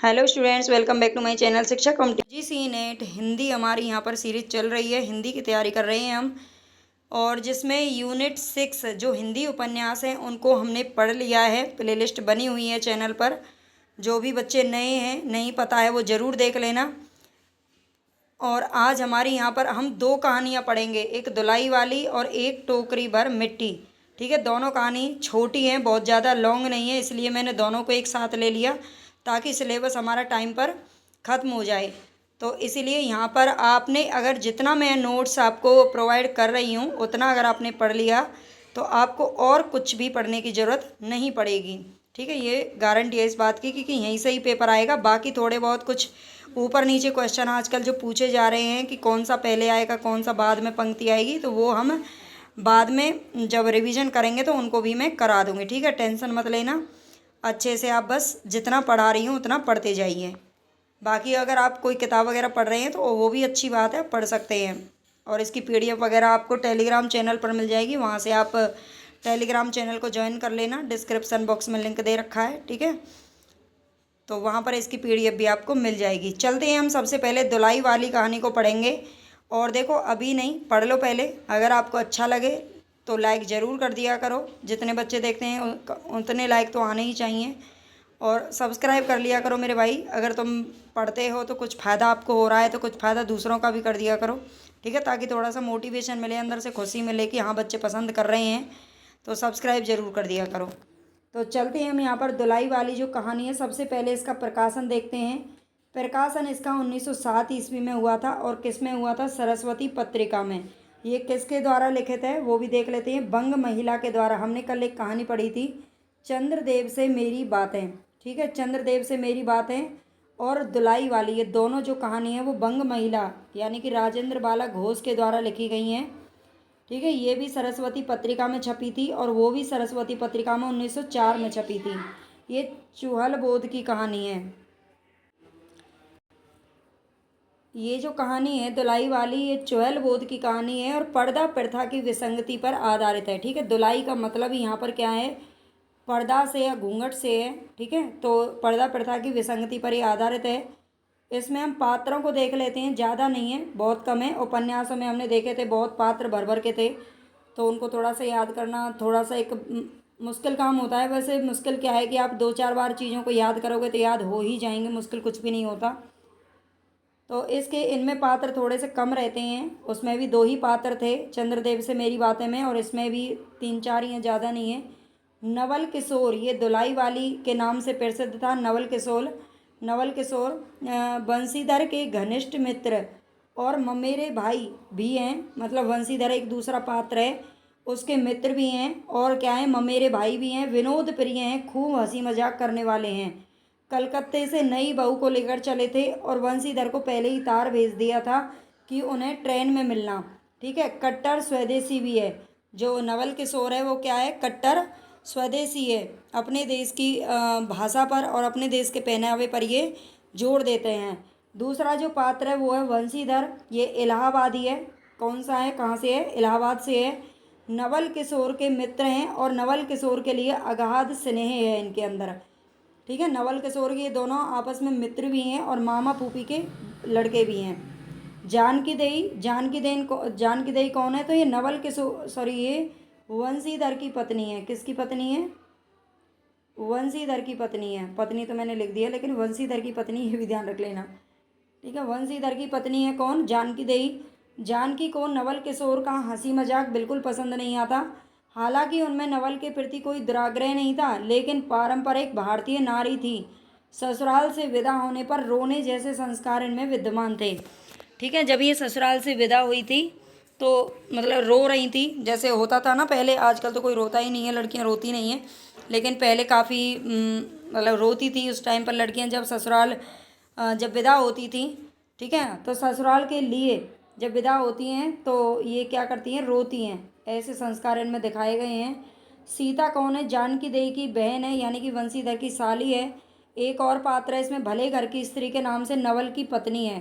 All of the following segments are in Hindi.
Hello students, welcome back to my channel Shiksha ji C net Hindi. हमारी यहाँ पर सीरीज चल रही है, हिंदी की तैयारी कर रहे हैं हम। और जिसमें यूनिट 6 जो हिंदी उपन्यास हैं उनको हमने पढ़ लिया है। प्लेलिस्ट बनी हुई है चैनल पर। जो भी बच्चे नए हैं, नहीं पता है, वो ज़रूर देख लेना। और आज हमारी यहाँ पर हम दो कहानियाँ पढ़ेंगे, एक धुलाई वाली और एक टोकरी भर मिट्टी। ठीक है, दोनों कहानी छोटी हैं, बहुत ज़्यादा लॉन्ग नहीं है, इसलिए मैंने दोनों को एक साथ ले लिया ताकि सिलेबस हमारा टाइम पर ख़त्म हो जाए। तो इसीलिए यहाँ पर आपने अगर जितना मैं नोट्स आपको प्रोवाइड कर रही हूँ उतना अगर आपने पढ़ लिया तो आपको और कुछ भी पढ़ने की ज़रूरत नहीं पड़ेगी। ठीक है, ये गारंटी है इस बात की, क्योंकि यहीं से ही पेपर आएगा। बाकी थोड़े बहुत कुछ ऊपर नीचे क्वेश्चन आजकल जो पूछे जा रहे हैं कि कौन सा पहले आएगा कौन सा बाद में पंक्ति आएगी, तो वो हम बाद में जब रिवीजन करेंगे तो उनको भी मैं करा दूँगी। ठीक है, टेंशन मत लेना, अच्छे से आप बस जितना पढ़ा रही हूँ उतना पढ़ते जाइए। बाकी अगर आप कोई किताब वगैरह पढ़ रहे हैं तो वो भी अच्छी बात है, पढ़ सकते हैं। और इसकी पीडीएफ वगैरह आपको टेलीग्राम चैनल पर मिल जाएगी, वहाँ से आप टेलीग्राम चैनल को ज्वाइन कर लेना। डिस्क्रिप्सन बॉक्स में लिंक दे रखा है, ठीक है, तो वहाँ पर इसकी पीडीएफ भी आपको मिल जाएगी। चलते हैं, हम सबसे पहले धुलाई वाली कहानी को पढ़ेंगे। और देखो, अभी नहीं, पढ़ लो पहले। अगर आपको अच्छा लगे तो लाइक ज़रूर कर दिया करो। जितने बच्चे देखते हैं उतने लाइक तो आने ही चाहिए। और सब्सक्राइब कर लिया करो मेरे भाई। अगर तुम पढ़ते हो तो कुछ फ़ायदा आपको हो रहा है तो कुछ फ़ायदा दूसरों का भी कर दिया करो। ठीक है, ताकि थोड़ा सा मोटिवेशन मिले, अंदर से खुशी मिले कि हाँ बच्चे पसंद कर रहे हैं। तो सब्सक्राइब ज़रूर कर दिया करो। तो चलते हैं हम यहाँ पर धुलाई वाली जो कहानी है, सबसे पहले इसका प्रकाशन देखते हैं। प्रकाशन इसका 1907 ईस्वी में हुआ था। और किस में हुआ था? सरस्वती पत्रिका में। ये किसके द्वारा लिखित है वो भी देख लेते हैं। बंग महिला के द्वारा। हमने कल एक कहानी पढ़ी थी, चंद्रदेव से मेरी बातें। ठीक है, चंद्रदेव से मेरी बातें और धुलाई वाली, ये दोनों जो कहानी है वो बंग महिला यानी कि राजेंद्र बाला घोष के द्वारा लिखी गई हैं। ठीक है, ये भी सरस्वती पत्रिका में छपी थी और वो भी सरस्वती पत्रिका में 1904 में छपी थी। ये चूहल बोध की कहानी है। ये जो कहानी है धुलाई वाली, ये चुहल बोध की कहानी है और पर्दा प्रथा की विसंगति पर आधारित है। ठीक है, धुलाई का मतलब यहाँ पर क्या है? पर्दा से या घूंघट से है। ठीक है, तो पर्दा प्रथा की विसंगति पर ही आधारित है। इसमें हम पात्रों को देख लेते हैं, ज़्यादा नहीं है, बहुत कम है। उपन्यासों में हमने देखे थे बहुत पात्र भर भर के थे, तो उनको थोड़ा सा याद करना थोड़ा सा एक मुश्किल काम होता है। वैसे मुश्किल क्या है कि आप 2-4 बार चीज़ों को याद करोगे तो याद हो ही जाएंगे, मुश्किल कुछ भी नहीं होता। तो इसके इनमें पात्र थोड़े से कम रहते हैं। उसमें भी 2 ही पात्र थे चंद्रदेव से मेरी बातें में, और इसमें भी 3-4 ही हैं, ज़्यादा नहीं है। नवल किशोर, ये धुलाई वाली के नाम से प्रसिद्ध था। नवल किशोर बंशीधर के घनिष्ठ मित्र और ममेरे भाई भी हैं। मतलब बंशीधर एक दूसरा पात्र है, उसके मित्र भी हैं और क्या है, ममेरे भाई भी हैं। विनोद प्रिय हैं, खूब हंसी मजाक करने वाले हैं। कलकत्ते से नई बहू को लेकर चले थे और बंशीधर को पहले ही तार भेज दिया था कि उन्हें ट्रेन में मिलना। ठीक है, कट्टर स्वदेशी भी है। जो नवल किशोर है वो क्या है? कट्टर स्वदेशी है। अपने देश की भाषा पर और अपने देश के पहनावे पर ये जोर देते हैं। दूसरा जो पात्र है वो है बंशीधर, ये इलाहाबादी है। कौन सा है, कहाँ से है? इलाहाबाद से है। नवल किशोर के मित्र हैं और नवल किशोर के लिए अगाध स्नेह है इनके अंदर। ठीक है, नवल किशोर के ये दोनों आपस में मित्र भी हैं और मामा फूफी के लड़के भी हैं। जानकी देई कौन है? तो ये नवल किशोर, सॉरी, ये वंशीधर की पत्नी है। किसकी पत्नी है? वंशीधर की पत्नी है। पत्नी तो मैंने लिख दिया, लेकिन वंशीधर की पत्नी, ये भी ध्यान रख लेना। ठीक है, वंशीधर की पत्नी है कौन? जानकी देई। जानकी को नवल किशोर का हंसी मजाक बिल्कुल पसंद नहीं आता। हालांकि उनमें नवल के प्रति कोई दुराग्रह नहीं था, लेकिन पारंपरिक भारतीय नारी थी। ससुराल से विदा होने पर रोने जैसे संस्कार इनमें विद्यमान थे। ठीक है, जब ये ससुराल से विदा हुई थी तो मतलब रो रही थी, जैसे होता था ना पहले। आजकल तो कोई रोता ही नहीं है, लड़कियां रोती नहीं हैं, लेकिन पहले काफ़ी मतलब रोती थी उस टाइम पर लड़कियां, जब ससुराल जब विदा होती थी। ठीक है, तो ससुराल के लिए जब विदा होती हैं तो ये क्या करती हैं? रोती हैं। ऐसे संस्कार इनमें दिखाए गए हैं। सीता कौन है? जानकी देई की बहन है, यानी कि वंशीधर की साली है। एक और पात्र है इसमें, भले घर की स्त्री के नाम से नवल की पत्नी है।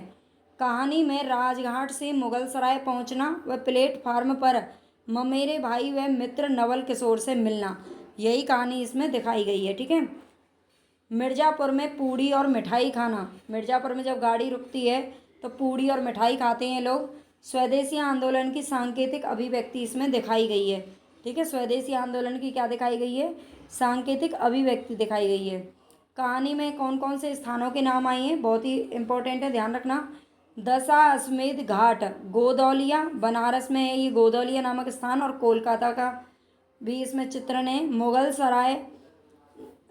कहानी में राजघाट से मुगल सराय पहुंचना व प्लेटफार्म पर ममेरे भाई व मित्र नवल किशोर से मिलना, यही कहानी इसमें दिखाई गई है। ठीक है, मिर्ज़ापुर में पूड़ी और मिठाई खाना। मिर्ज़ापुर में जब गाड़ी रुकती है तो पूड़ी और मिठाई खाते हैं लोग। स्वदेशी आंदोलन की सांकेतिक अभिव्यक्ति इसमें दिखाई गई है। ठीक है, स्वदेशी आंदोलन की क्या दिखाई गई है? सांकेतिक अभिव्यक्ति दिखाई गई है। कहानी में कौन कौन से स्थानों के नाम आए हैं, बहुत ही इंपॉर्टेंट है, ध्यान रखना। दशाश्वमेध घाट गोदौलिया, बनारस में है ये गोदौलिया नामक स्थान, और कोलकाता का भी इसमें चित्रण है। मुगल सराय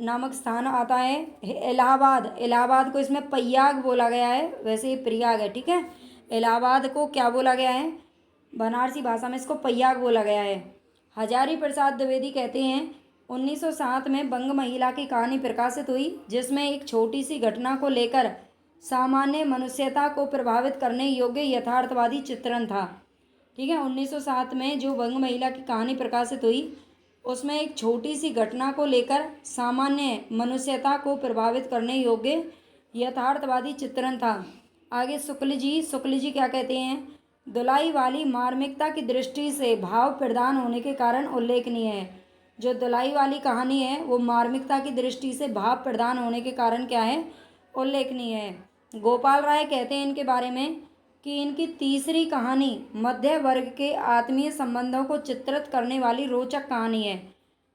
नामक स्थान आता है। इलाहाबाद, इलाहाबाद को इसमें प्रयाग बोला गया है, वैसे ये प्रयाग है। ठीक है, इलाहाबाद को क्या बोला गया है? बनारसी भाषा में इसको प्रयाग बोला गया है। हजारी प्रसाद द्विवेदी कहते हैं 1907 में बंग महिला की कहानी प्रकाशित हुई, जिसमें एक छोटी सी घटना को लेकर सामान्य मनुष्यता को प्रभावित करने योग्य यथार्थवादी चित्रण था। ठीक है, 1907 में जो बंग महिला की कहानी प्रकाशित हुई उसमें एक छोटी सी घटना को लेकर सामान्य मनुष्यता को प्रभावित करने योग्य यथार्थवादी चित्रण था। आगे शुक्ल जी क्या कहते हैं? धुलाई वाली मार्मिकता की दृष्टि से भाव प्रधान होने के कारण उल्लेखनीय है। जो धुलाई वाली कहानी है वो मार्मिकता की दृष्टि से भाव प्रधान होने के कारण क्या है? उल्लेखनीय है। गोपाल राय कहते हैं इनके बारे में कि इनकी तीसरी कहानी मध्य वर्ग के आत्मीय संबंधों को चित्रित करने वाली रोचक कहानी है।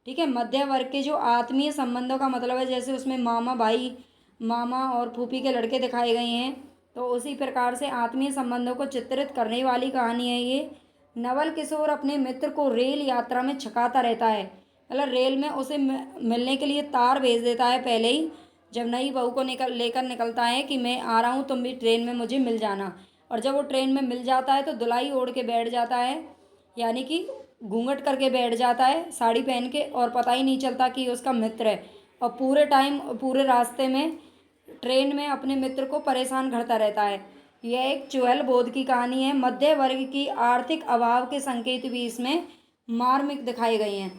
ठीक है, मध्य वर्ग के जो आत्मीय संबंधों का मतलब है, जैसे उसमें मामा भाई, मामा और फूफी के लड़के दिखाए गए हैं, तो उसी प्रकार से आत्मीय संबंधों को चित्रित करने वाली कहानी है ये। नवल किशोर अपने मित्र को रेल यात्रा में छकाता रहता है, मतलब रेल में उसे मिलने के लिए तार भेज देता है पहले ही, जब नई बहू को लेकर निकलता है कि मैं आ रहा हूँ, तुम भी ट्रेन में मुझे मिल जाना। और जब वो ट्रेन में मिल जाता है तो दुलाई ओढ़ के बैठ जाता है, यानी कि घूंघट करके बैठ जाता है साड़ी पहन के, और पता ही नहीं चलता कि उसका मित्र है। और पूरे रास्ते में ट्रेन में अपने मित्र को परेशान करता रहता है। यह एक चुहल बोध की कहानी है। मध्य वर्ग की आर्थिक अभाव के संकेत भी इसमें मार्मिक दिखाए गए हैं।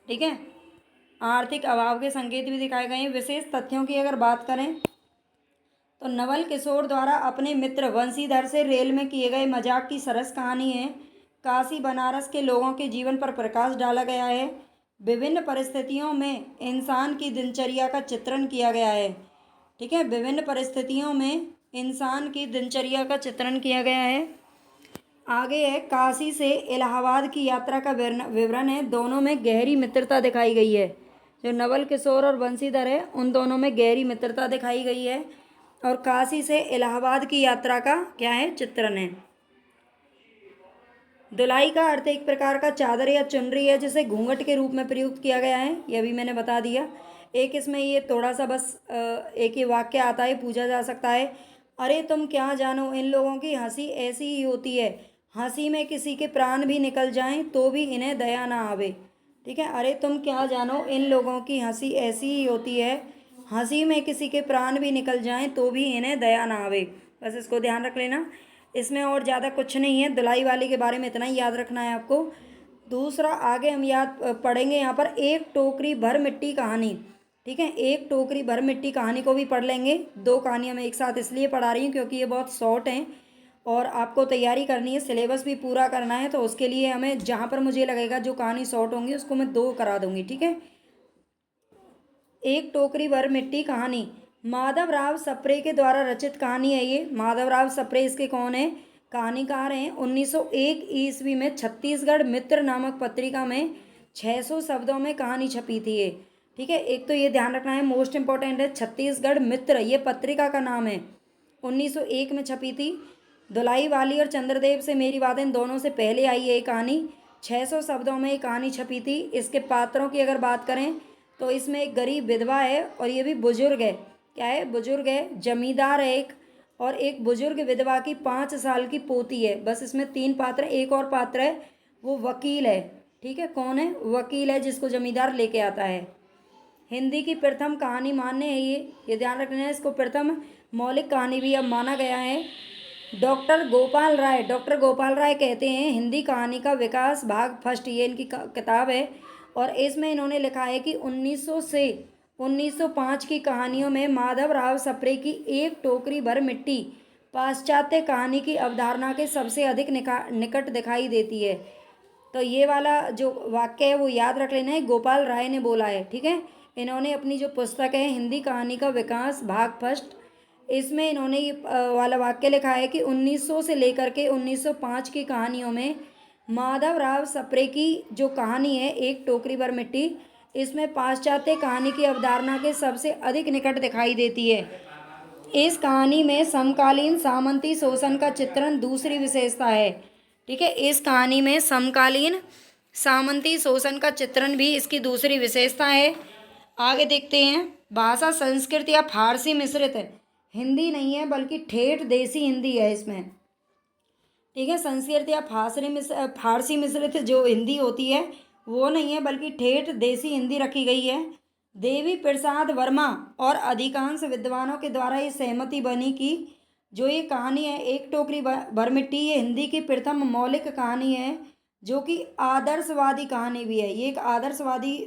ठीक है, आर्थिक अभाव के संकेत भी दिखाए गए हैं। विशेष तथ्यों की अगर बात करें तो नवल किशोर द्वारा अपने मित्र वंशीधर से रेल में किए गए मजाक की सरस कहानी है। काशी बनारस के लोगों के जीवन पर प्रकाश डाला गया है। विभिन्न परिस्थितियों में इंसान की दिनचर्या का चित्रण किया गया है। ठीक है, विभिन्न परिस्थितियों में इंसान की दिनचर्या का चित्रण किया गया है। आगे है काशी से इलाहाबाद की यात्रा का विवरण है। दोनों में गहरी मित्रता दिखाई गई है। जो नवल किशोर और बंशीधर है उन दोनों में गहरी मित्रता दिखाई गई है। और काशी से इलाहाबाद की यात्रा का क्या है? चित्रण है। दुलाई का अर्थ एक प्रकार का चादर या चुनरी है, जिसे घूंघट के रूप में प्रयुक्त किया गया है, यह भी मैंने बता दिया। एक इसमें ये थोड़ा सा बस एक ही वाक्य आता है, पूछा जा सकता है, अरे तुम क्या जानो इन लोगों की हंसी ऐसी ही होती है, हंसी में किसी के प्राण भी निकल जाएं तो भी इन्हें दया ना आवे। ठीक है, अरे तुम क्या जानो इन लोगों की हंसी ऐसी ही होती है, हंसी में किसी के प्राण भी निकल जाएं तो भी इन्हें दया ना आवे। बस इसको ध्यान रख लेना, इसमें और ज़्यादा कुछ नहीं है। धुलाई वाली के बारे में इतना ही याद रखना है आपको। दूसरा आगे हम याद पढ़ेंगे यहाँ पर एक टोकरी भर मिट्टी कहानी। ठीक है, एक टोकरी भर मिट्टी कहानी को भी पढ़ लेंगे। दो कहानियाँ मैं एक साथ इसलिए पढ़ा रही हूँ क्योंकि ये बहुत शॉर्ट हैं और आपको तैयारी करनी है, सिलेबस भी पूरा करना है, तो उसके लिए हमें जहाँ पर मुझे लगेगा जो कहानी शॉर्ट होंगी उसको मैं 2 करा दूँगी। ठीक है, एक टोकरी भर मिट्टी कहानी माधवराव सप्रे के द्वारा रचित कहानी है ये। माधवराव सप्रे इसके कौन है? कहानीकार हैं। 1901 ईस्वी में छत्तीसगढ़ मित्र नामक पत्रिका में 600 शब्दों में कहानी छपी थी ये। ठीक है, एक तो ये ध्यान रखना है, मोस्ट इंपॉर्टेंट है, छत्तीसगढ़ मित्र ये पत्रिका का नाम है, 1901 में छपी थी। धुलाई वाली और चंद्रदेव से मेरी बातें दोनों से पहले आई है ये कहानी। 600 शब्दों में ये कहानी छपी थी। इसके पात्रों की अगर बात करें तो इसमें एक गरीब विधवा है और ये भी बुजुर्ग है। क्या है? बुजुर्ग है, जमींदार है एक, और एक बुजुर्ग विधवा की 5 साल की पोती है। बस इसमें 3 पात्र। एक और पात्र है वो वकील है। ठीक है, कौन है? वकील है जिसको जमींदार लेके आता है। हिंदी की प्रथम कहानी मान्य है ये ध्यान रखना है। इसको प्रथम मौलिक कहानी भी अब माना गया है। डॉक्टर गोपाल राय कहते हैं हिंदी कहानी का विकास भाग फर्स्ट, ये इनकी किताब है, और इसमें इन्होंने लिखा है कि 1900 से 1905 की कहानियों में माधवराव सप्रे की एक टोकरी भर मिट्टी पाश्चात्य कहानी की अवधारणा के सबसे अधिक निकट दिखाई देती है। तो ये वाला जो वाक्य है वो याद रख लेना है, गोपाल राय ने बोला है। ठीक है, इन्होंने अपनी जो पुस्तक है हिंदी कहानी का विकास भाग फर्स्ट, इसमें इन्होंने ये वाला वाक्य लिखा है कि 1900 से लेकर के 1905 की कहानियों में माधवराव सप्रे की जो कहानी है एक टोकरी भर मिट्टी, इसमें पाश्चात्य कहानी की अवधारणा के सबसे अधिक निकट दिखाई देती है। इस कहानी में समकालीन सामंती शोषण का चित्रण दूसरी विशेषता है। ठीक है, इस कहानी में समकालीन सामंती शोषण का चित्रण भी इसकी दूसरी विशेषता है। आगे देखते हैं। भाषा संस्कृत या फारसी मिश्रित है, हिंदी नहीं है बल्कि ठेठ देसी हिंदी है इसमें। ठीक है, संस्कृत या फारसी मिश्रित जो हिंदी होती है वो नहीं है बल्कि ठेठ देसी हिंदी रखी गई है। देवी प्रसाद वर्मा और अधिकांश विद्वानों के द्वारा ये सहमति बनी कि जो ये कहानी है एक टोकरी भर मिट्टी, ये हिंदी की प्रथम मौलिक कहानी है जो कि आदर्शवादी कहानी भी है। ये एक आदर्शवादी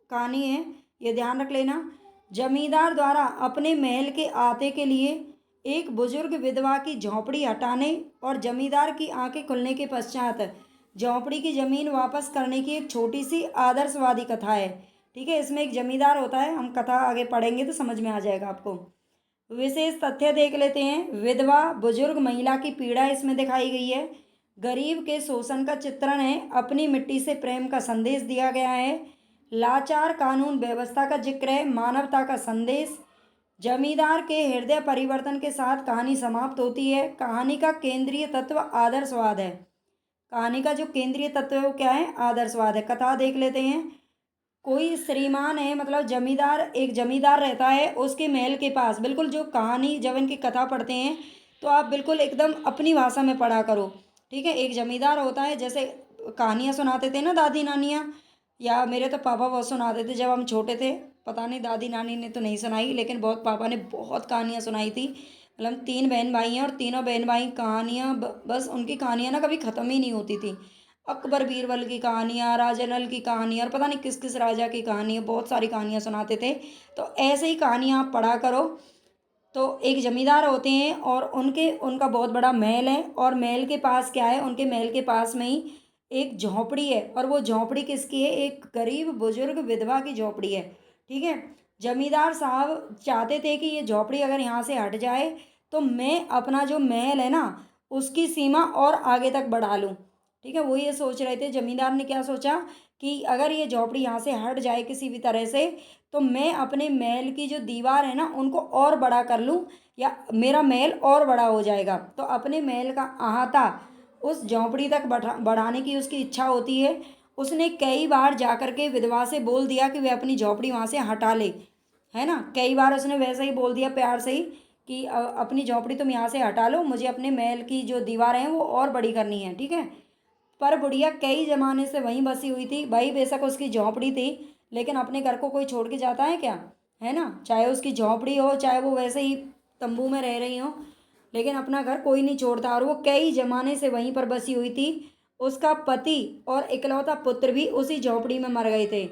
कहानी है, ये ध्यान रख लेना। जमींदार द्वारा अपने महल के आते के लिए एक बुजुर्ग विधवा की झोंपड़ी हटाने और जमींदार की आंखें खुलने के पश्चात झोंपड़ी की जमीन वापस करने की एक छोटी सी आदर्शवादी कथा है। ठीक है, इसमें एक जमींदार होता है, हम कथा आगे पढ़ेंगे तो समझ में आ जाएगा आपको। विशेष तथ्य देख लेते हैं। विधवा बुजुर्ग महिला की पीड़ा इसमें दिखाई गई है। गरीब के शोषण का चित्रण है। अपनी मिट्टी से प्रेम का संदेश दिया गया है। लाचार कानून व्यवस्था का जिक्र है। मानवता का संदेश। जमींदार के हृदय परिवर्तन के साथ कहानी समाप्त होती है। कहानी का केंद्रीय तत्व आदर्शवाद है। कहानी का जो केंद्रीय तत्व है वो क्या है? आदर्शवाद है। कथा देख लेते हैं। कोई श्रीमान है, मतलब जमींदार, एक जमींदार रहता है उसके महल के पास। बिल्कुल जो कहानी जब इनकी कथा पढ़ते हैं तो आप बिल्कुल एकदम अपनी भाषा में पढ़ा करो। ठीक है, एक जमींदार होता है, जैसे कहानियाँ सुनाते थे ना दादी नानियाँ, या मेरे तो पापा बहुत सुनाते थे जब हम छोटे थे। पता नहीं दादी नानी ने तो नहीं सुनाई, लेकिन बहुत पापा ने बहुत कहानियाँ सुनाई थी। मतलब 3 बहन भाई हैं और तीनों बहन भाई कहानियाँ बस उनकी कहानियाँ ना कभी ख़त्म ही नहीं होती थी। अकबर बीरबल की कहानियाँ, राजा नल की कहानी और पता नहीं किस किस राजा की कहानी, बहुत सारी कहानियाँ सुनाते थे। तो ऐसे ही कहानियाँ आप पढ़ा करो। तो एक जमींदार होते हैं और उनका बहुत बड़ा महल है, और महल के पास क्या है, उनके महल के पास में ही एक झोंपड़ी है। और वो झोंपड़ी किसकी है? एक गरीब बुजुर्ग विधवा की झोंपड़ी है। ठीक है, जमींदार साहब चाहते थे कि ये झोंपड़ी अगर यहाँ से हट जाए तो मैं अपना जो महल है ना उसकी सीमा और आगे तक बढ़ा लूँ। ठीक है, वो ये सोच रहे थे। जमींदार ने क्या सोचा कि अगर ये झोंपड़ी यहाँ से हट जाए किसी भी तरह से तो मैं अपने महल की जो दीवार है ना उनको और बड़ा कर लूँ, या मेरा महल और बड़ा हो जाएगा। तो अपने महल का अहाता उस झोंपड़ी तक बढ़ाने की उसकी इच्छा होती है। उसने कई बार जाकर के विधवा से बोल दिया कि वह अपनी झोंपड़ी वहाँ से हटा ले, है ना। कई बार उसने वैसे ही बोल दिया प्यार से ही कि अपनी झोंपड़ी तुम यहाँ से हटा लो, मुझे अपने महल की जो दीवारें हैं वो और बड़ी करनी है। ठीक है, पर बुढ़िया कई जमाने से वहीं बसी हुई थी। भाई बेशक उसकी झोंपड़ी थी, लेकिन अपने घर को कोई छोड़ के जाता है क्या? है ना, चाहे उसकी झोंपड़ी हो, चाहे वो वैसे ही तंबू में रह रही हो, लेकिन अपना घर कोई नहीं छोड़ता। और वो कई जमाने से वहीं पर बसी हुई थी। उसका पति और इकलौता पुत्र भी उसी झोंपड़ी में मर गए थे।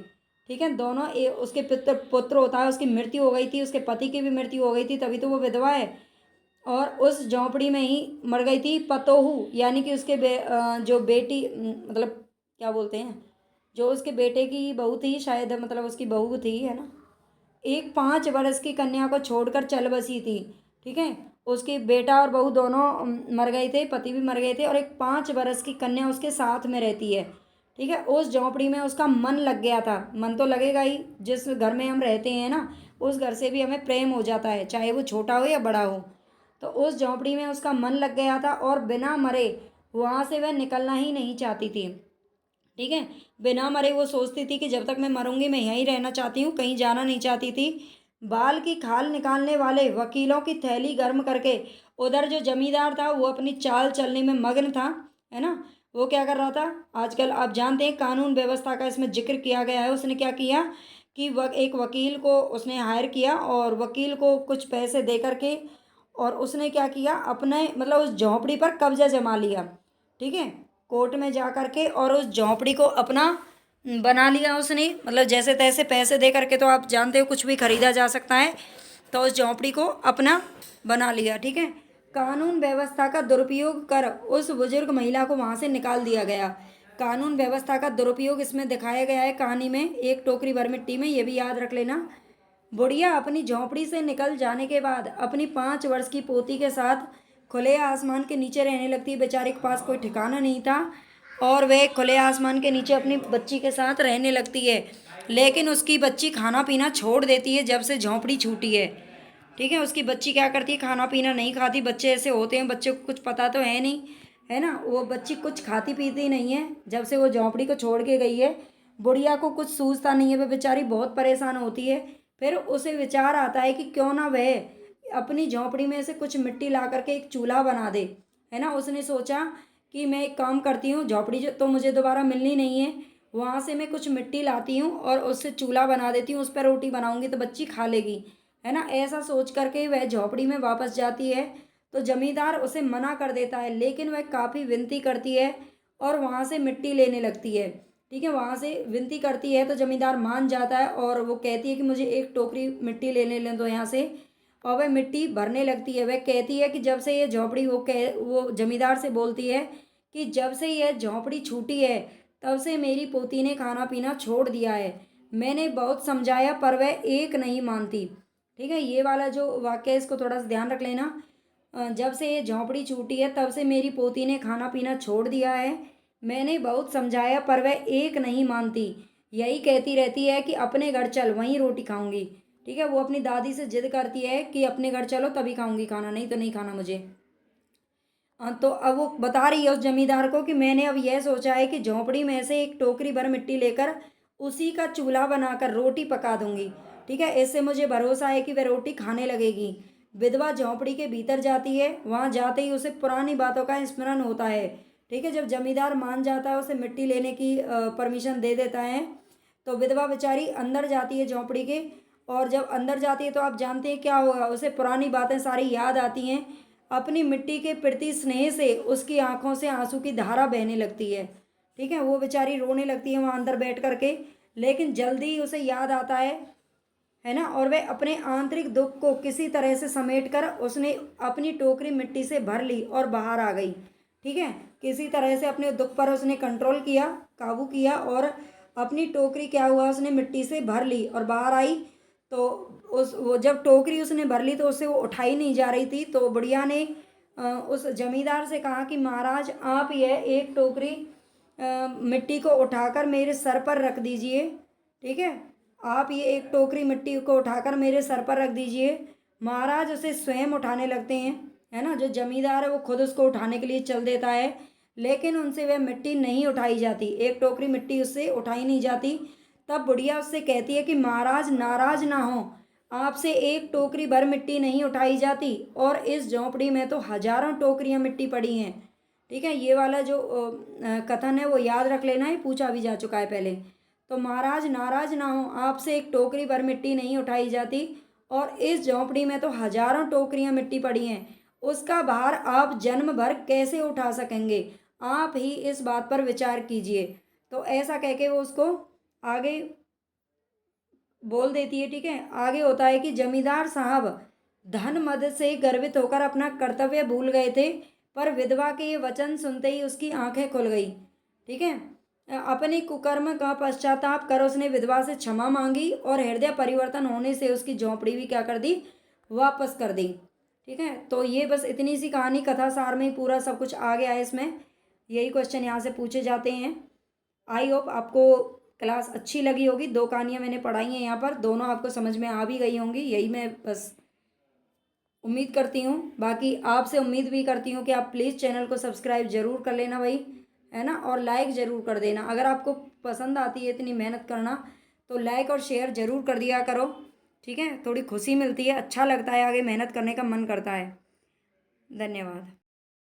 ठीक है, दोनों उसके पुत्र होता है, उसकी मृत्यु हो गई थी, उसके पति की भी मृत्यु हो गई थी, तभी तो वो विधवा है। और उस झोंपड़ी में ही मर गई थी पतोहू, यानी कि उसके जो बेटी, मतलब क्या बोलते हैं, जो उसके बेटे की बहू थी शायद, मतलब उसकी बहू थी, है ना। एक 5 वर्ष की कन्या को छोड़कर चल बसी थी। ठीक है, उसकी बेटा और बहू दोनों मर गए थे, पति भी मर गए थे, और एक 5 वर्ष की कन्या उसके साथ में रहती है। ठीक है, उस झोंपड़ी में उसका मन लग गया था। मन तो लगेगा ही, जिस घर में हम रहते हैं ना उस घर से भी हमें प्रेम हो जाता है, चाहे वो छोटा हो या बड़ा हो। तो उस झोंपड़ी में उसका मन लग गया था और बिना मरे वहाँ से वह निकलना ही नहीं चाहती थी। ठीक है, बिना मरे वो सोचती थी कि जब तक मैं मरूंगी मैं यहीं रहना चाहती हूँ, कहीं जाना नहीं चाहती थी। बाल की खाल निकालने वाले वकीलों की थैली गर्म करके उधर जो जमींदार था वो अपनी चाल चलने में मग्न था, है ना। वो क्या कर रहा था? आजकल आप जानते हैं कानून व्यवस्था का इसमें जिक्र किया गया है। उसने क्या किया कि एक वकील को उसने हायर किया, और वकील को कुछ पैसे दे करके, और उसने क्या किया, अपने मतलब उस झोंपड़ी पर कब्जा जमा लिया। ठीक है, कोर्ट में जा कर के, और उस झोंपड़ी को अपना बना लिया उसने। मतलब जैसे तैसे पैसे दे करके, तो आप जानते हो कुछ भी खरीदा जा सकता है, तो उस झोंपड़ी को अपना बना लिया। ठीक है, कानून व्यवस्था का दुरुपयोग कर उस बुजुर्ग महिला को वहाँ से निकाल दिया गया। कानून व्यवस्था का दुरुपयोग इसमें दिखाया गया है कहानी में, एक टोकरी भर मिट्टी में, ये भी याद रख लेना। बुढ़िया अपनी झोंपड़ी से निकल जाने के बाद अपनी 5 वर्ष की पोती के साथ खुले आसमान के नीचे रहने लगती है। बेचारी के पास कोई ठिकाना नहीं था और वह खुले आसमान के नीचे अपनी बच्ची के साथ रहने लगती है। लेकिन उसकी बच्ची खाना पीना छोड़ देती है जब से झोंपड़ी छूटी है। ठीक है, उसकी बच्ची क्या करती है, खाना पीना नहीं खाती। बच्चे ऐसे होते हैं, बच्चे को कुछ पता तो है नहीं, है ना। वो बच्ची कुछ खाती पीती नहीं है जब से वो झोंपड़ी को छोड़ के गई है। बुढ़िया को कुछ सूझता नहीं है, वह बेचारी बहुत परेशान होती है। फिर उसे विचार आता है कि क्यों ना वह अपनी झोंपड़ी में से कुछ मिट्टी ला करके एक चूल्हा बना दे, है ना। उसने सोचा कि मैं एक काम करती हूँ, झोंपड़ी तो मुझे दोबारा मिलनी नहीं है, वहाँ से मैं कुछ मिट्टी लाती हूँ और उससे चूल्हा बना देती हूँ, उस पर रोटी बनाऊँगी तो बच्ची खा लेगी, है ना। ऐसा सोच करके वह झोंपड़ी में वापस जाती है तो जमींदार उसे मना कर देता है, लेकिन वह काफ़ी विनती करती है और वहाँ से मिट्टी लेने लगती है। ठीक है, वहाँ से विनती करती है तो जमींदार मान जाता है और वो कहती है कि मुझे एक टोकरी मिट्टी लेने दो यहाँ से, और वह मिट्टी भरने लगती है। वह कहती है कि जब से ये झोंपड़ी, वो जमींदार से बोलती है कि जब से यह झोंपड़ी छूटी है तब से मेरी पोती ने खाना पीना छोड़ दिया है। मैंने बहुत समझाया पर वह एक नहीं मानती। ठीक है, ये वाला जो वाक्य है इसको थोड़ा सा ध्यान रख लेना। जब से ये झोंपड़ी छूटी है तब से मेरी पोती ने खाना पीना छोड़ दिया है। मैंने बहुत समझाया पर वह एक नहीं मानती, यही कहती रहती है कि अपने घर चल, वहीं रोटी खाऊंगी। ठीक है, वो अपनी दादी से जिद करती है कि अपने घर चलो तभी खाऊंगी खाना, नहीं तो नहीं खाना मुझे। तो अब वो बता रही है उस जमींदार को कि मैंने अब यह सोचा है कि झोंपड़ी में से एक टोकरी भर मिट्टी लेकर उसी का चूल्हा बनाकर रोटी पका दूंगी। ठीक है, इससे मुझे भरोसा है कि वह रोटी खाने लगेगी। विधवा झोंपड़ी के भीतर जाती है, वहां जाते ही उसे पुरानी बातों का स्मरण होता है। ठीक है, जब जमींदार मान जाता है, उसे मिट्टी लेने की परमिशन दे देता है, तो विधवा बेचारी अंदर जाती है झोंपड़ी के। और जब अंदर जाती है तो आप जानते हैं क्या होगा, उसे पुरानी बातें सारी याद आती हैं। अपनी मिट्टी के प्रति स्नेह से उसकी आंखों से आंसू की धारा बहने लगती है। ठीक है, वो बेचारी रोने लगती है वहाँ अंदर बैठ करके। लेकिन जल्दी ही उसे याद आता है ना, और वह अपने आंतरिक दुख को किसी तरह से समेट कर उसने अपनी टोकरी मिट्टी से भर ली और बाहर आ गई। ठीक है, किसी तरह से अपने दुख पर उसने कंट्रोल किया, काबू किया, और अपनी टोकरी क्या हुआ, उसने मिट्टी से भर ली और बाहर आई। तो वो जब टोकरी उसने भर ली तो उससे वो उठाई नहीं जा रही थी। तो बुढ़िया ने उस जमींदार से कहा कि महाराज, आप यह एक टोकरी मिट्टी को उठाकर मेरे सर पर रख दीजिए। ठीक है, आप ये एक टोकरी मिट्टी को उठाकर मेरे सर पर रख दीजिए। महाराज उसे स्वयं उठाने लगते हैं, है ना। जो जमींदार है वो खुद उसको उठाने के लिए चल देता है, लेकिन उनसे वह मिट्टी नहीं उठाई जाती, एक टोकरी मिट्टी उससे उठाई नहीं जाती। तब बुढ़िया उससे कहती है कि महाराज नाराज ना हो, आपसे एक टोकरी भर मिट्टी नहीं उठाई जाती और इस झोंपड़ी में तो हजारों टोकरियां मिट्टी पड़ी हैं। ठीक है, ये वाला जो कथन है वो याद रख लेना है, पूछा भी जा चुका है पहले। तो महाराज नाराज ना हो, आपसे एक टोकरी भर मिट्टी नहीं उठाई जाती और इस झोंपड़ी में तो हजारों टोकरियां मिट्टी पड़ी हैं, उसका भार आप जन्म भर कैसे उठा सकेंगे, आप ही इस बात पर विचार कीजिए। तो ऐसा कह के वो उसको आगे बोल देती है। ठीक है, आगे होता है कि जमींदार साहब धन मद से गर्वित होकर अपना कर्तव्य भूल गए थे, पर विधवा के ये वचन सुनते ही उसकी आंखें खुल गई। ठीक है, अपने कुकर्म का पश्चाताप कर उसने विधवा से क्षमा मांगी और हृदय परिवर्तन होने से उसकी झोंपड़ी भी क्या कर दी, वापस कर दी। ठीक है, तो ये बस इतनी सी कहानी, कथा सार में ही पूरा सब कुछ आ गया है इसमें। यही क्वेश्चन यहाँ से पूछे जाते हैं। आई होप आपको क्लास अच्छी लगी होगी। 2 कहानियाँ मैंने पढ़ाई हैं यहाँ पर, दोनों आपको समझ में आ भी गई होंगी, यही मैं बस उम्मीद करती हूँ। बाकी आपसे उम्मीद भी करती हूँ कि आप प्लीज़ चैनल को सब्सक्राइब ज़रूर कर लेना भाई, है ना, और लाइक ज़रूर कर देना। अगर आपको पसंद आती है इतनी मेहनत करना तो लाइक और शेयर ज़रूर कर दिया करो। ठीक है, थोड़ी खुशी मिलती है, अच्छा लगता है, आगे मेहनत करने का मन करता है। धन्यवाद।